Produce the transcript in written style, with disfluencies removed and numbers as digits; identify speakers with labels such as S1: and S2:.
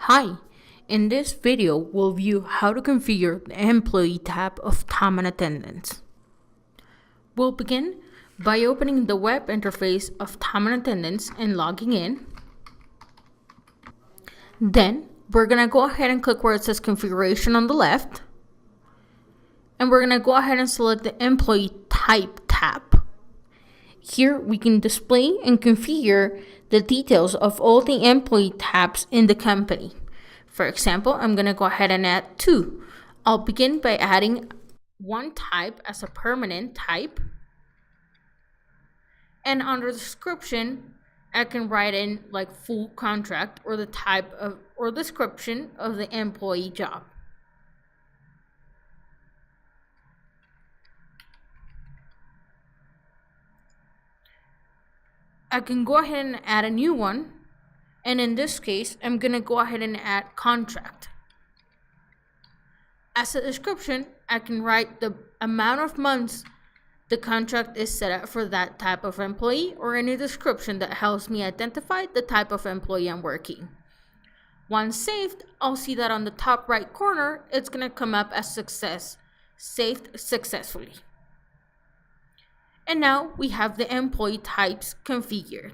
S1: Hi, in this video we'll view how to configure the Employee tab of Time and Attendance. We'll begin by opening the web interface of Time and Attendance and logging in. Then we're going to go ahead and click where it says Configuration on the left. And we're going to go ahead and select the Employee Type tab. Here we can display and configure the details of all the employee tabs in the company. For example, I'm going to go ahead and add 2. I'll begin by adding one type as a permanent type. And under description, I can write in like full contract or the type of or description of the employee job. I can go ahead and add a new one, and in this case, I'm going to go ahead and add contract. As a description, I can write the amount of months the contract is set up for that type of employee or any description that helps me identify the type of employee I'm working. Once saved, I'll see that on the top right corner, it's going to come up as saved successfully. And now we have the employee types configured.